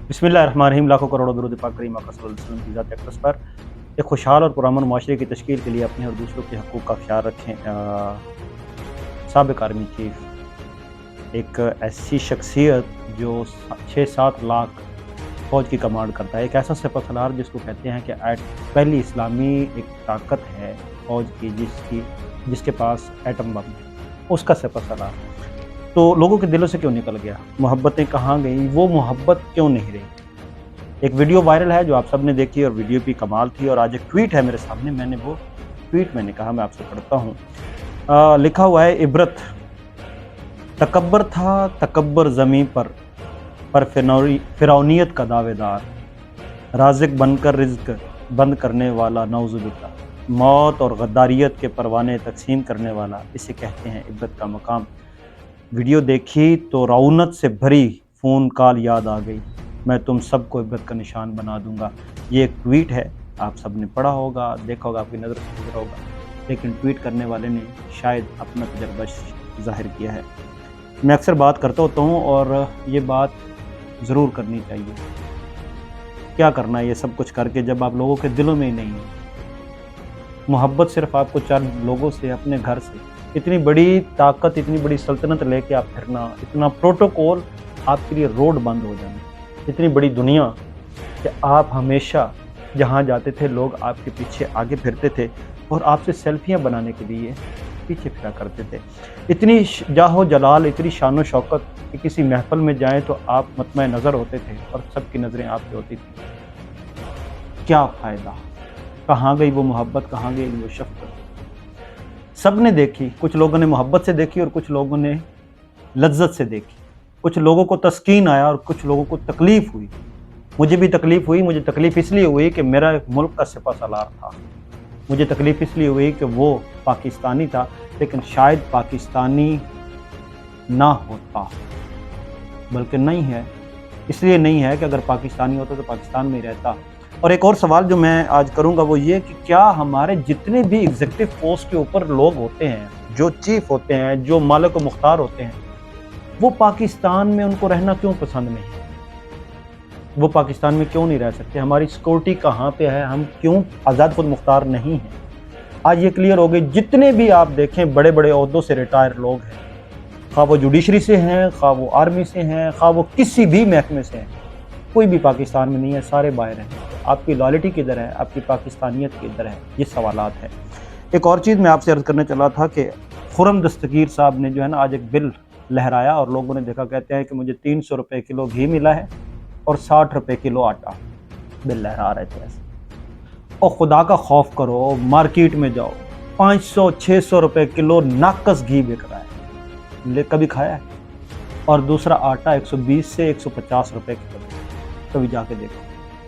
बिस्मिल्लाहिर्रहमानिर्रहीम। लाखों करोड़ों दुरूद पाक करीम आका सल्लल्लाहु अलैहि वसल्लम की ज़ात अक़दस पर। एक खुशहाल और पुरअमन मुआशरे की तश्कील के लिए अपने और दूसरों के हक़ूक़ का ख़याल रखें। साबिक़ आर्मी चीफ़, एक ऐसी शख्सियत जो 6-7 लाख फ़ौज की कमांड करता है, एक ऐसा सिपहसालार जिसको कहते हैं कि पहली इस्लामी एक ताकत है फ़ौज की जिसके पास एटम बम है, उसका सिपहसालार। तो लोगों के दिलों से क्यों निकल गया? मोहब्बतें कहाँ गई? वो मोहब्बत क्यों नहीं रही? एक वीडियो वायरल है जो आप सब ने देखी और वीडियो भी कमाल थी, और आज एक ट्वीट है मेरे सामने, मैंने वो ट्वीट कहा मैं आपसे पढ़ता हूँ। लिखा हुआ है, इबरत तकब्बर था तकब्बर ज़मीं पर फ़िरौनियत का दावेदार, राज़िक बनकर रिज़्क़ बंद करने वाला नौज़ुबिल्लाह, मौत और गद्दारियत के परवाने तक़सीम करने वाला, इसे कहते हैं इबरत का मकाम। वीडियो देखी तो रौनत से भरी फ़ोन कॉल याद आ गई, मैं तुम सबको इबरत का निशान बना दूंगा। ये एक ट्वीट है, आप सब ने पढ़ा होगा, देखा होगा, आपकी नज़र से गुजरा होगा, लेकिन ट्वीट करने वाले ने शायद अपना तजर्बा ज़ाहिर किया है। मैं अक्सर बात करता होता हूँ और ये बात ज़रूर करनी चाहिए। क्या करना है ये सब कुछ करके जब आप लोगों के दिलों में ही नहीं है? मोहब्बत सिर्फ आपको चंद लोगों से, अपने घर से, इतनी बड़ी ताकत, इतनी बड़ी सल्तनत लेके आप फिरना, इतना प्रोटोकॉल, आपके लिए रोड बंद हो जाना, इतनी बड़ी दुनिया कि आप हमेशा जहाँ जाते थे लोग आपके पीछे आगे फिरते थे और आपसे सेल्फियाँ बनाने के लिए पीछे फिरा करते थे। इतनी जाहो जलाल, इतनी शान व शौकत कि किसी महफिल में जाएं तो आप मतमय नज़र होते थे और सबकी नज़रें आप पे होती थी। क्या फ़ायदा? कहाँ गई वो मोहब्बत, कहाँ गई वो शफ़क़त? सब ने देखी, कुछ लोगों ने मोहब्बत से देखी और कुछ लोगों ने लज्जत से देखी। कुछ लोगों को तस्कीन आया और कुछ लोगों को तकलीफ़ हुई। मुझे भी तकलीफ़ हुई। मुझे तकलीफ़ इसलिए हुई कि मेरा एक मुल्क का सिपहसालार था। मुझे तकलीफ़ इसलिए हुई कि वो पाकिस्तानी था, लेकिन शायद पाकिस्तानी ना होता, बल्कि नहीं है। इसलिए नहीं है कि अगर पाकिस्तानी होता तो पाकिस्तान में ही रहता। और एक और सवाल जो मैं आज करूँगा वो ये कि क्या हमारे जितने भी एग्जीक्यूटिव पोस्ट के ऊपर लोग होते हैं, जो चीफ़ होते हैं, जो मालिक व मुख्तार होते हैं, वो पाकिस्तान में उनको रहना क्यों पसंद नहीं? वो पाकिस्तान में क्यों नहीं रह सकते? हमारी सिक्योरिटी कहाँ पे है? हम क्यों आज़ाद खुद मुख्तार नहीं हैं? आज ये क्लियर हो गई। जितने भी आप देखें बड़े बड़े ओहदों से रिटायर लोग हैं, खा वो जुडिशरी से हैं, खा वो आर्मी से हैं, खा वो किसी भी महकमे से हैं, कोई भी पाकिस्तान में नहीं है, सारे बाहर हैं। आपकी लॉयल्टी किधर है? आपकी पाकिस्तानियत किधर है? ये सवालात हैं। एक और चीज़ मैं आपसे अर्ज़ करने चला था कि खुर्रम दस्तगीर साहब ने जो है ना आज एक बिल लहराया और लोगों ने देखा, कहते हैं कि मुझे 300 रुपये किलो घी मिला है और 60 रुपये किलो आटा। बिल लहरा रहे थे ऐसे। और खुदा का खौफ करो, मार्केट में जाओ, 500-600 रुपये किलो नाकस घी बिक रहा है। कभी खाया है? और दूसरा आटा 120 से 150 रुपये किलो। कभी जाके देखो।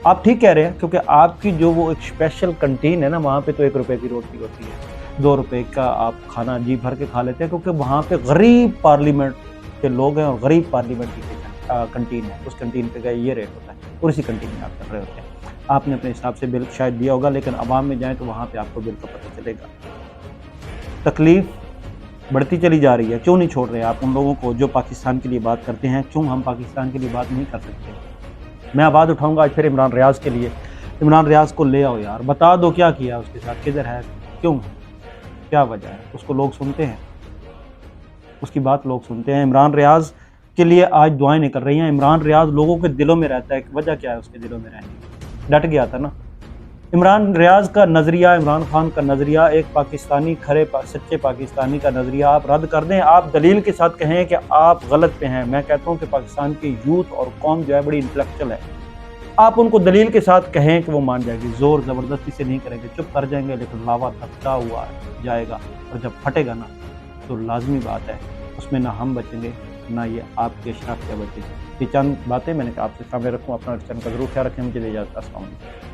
आप ठीक कह रहे हैं, क्योंकि आपकी जो वो एक स्पेशल कैंटीन है ना, वहाँ पे तो 1 रुपये की रोटी होती है, 2 रुपये का आप खाना जी भर के खा लेते हैं, क्योंकि वहाँ पे गरीब पार्लियामेंट के लोग हैं और गरीब पार्लियामेंट की कैंटीन है। उस कैंटीन पे का ये रेट होता है और इसी कैंटीन में आप कर रहे होते हैं। आपने अपने हिसाब से बिल शायद दिया होगा, लेकिन आवाम में जाएँ तो वहाँ पे आपको बिल का पता चलेगा। तकलीफ़ बढ़ती चली जा रही है। क्यों नहीं छोड़ रहे आप उन लोगों को जो पाकिस्तान के लिए बात करते हैं? क्यों हम पाकिस्तान के लिए बात नहीं कर सकते? मैं आवाज़ उठाऊंगा आज फिर इमरान रियाज़ के लिए। इमरान रियाज़ को ले आओ यार, बता दो क्या किया उसके साथ, किधर है, क्यों, क्या वजह है? उसको लोग सुनते हैं, उसकी बात लोग सुनते हैं। इमरान रियाज़ के लिए आज दुआएं निकल रही हैं। इमरान रियाज़ लोगों के दिलों में रहता है। वजह क्या है उसके दिलों में रहने की? डट गया था ना। इमरान रियाज़ का नज़रिया, इमरान खान का नज़रिया, एक पाकिस्तानी सच्चे पाकिस्तानी का नज़रिया आप रद्द कर दें। आप दलील के साथ कहें कि आप गलत पे हैं। मैं कहता हूँ कि पाकिस्तान की यूथ और कौम जो है बड़ी इंटेलेक्चुअल है। आप उनको दलील के साथ कहें कि वो मान जाएगी। ज़ोर ज़बरदस्ती से नहीं करेंगे, चुप कर जाएंगे, लेकिन लावा धक्का हुआ जाएगा और जब फटेगा ना तो लाजमी बात है उसमें ना हम बचेंगे ना ये आपके अशराफ क्या बचेंगे। ये चंद बातें मैंने कहा आपसे सामने रखूँ। अपना चैनल का ज़रूर ख्याल रखें। मुझे दे इजाज़त। अस्सलाम वालेकुम।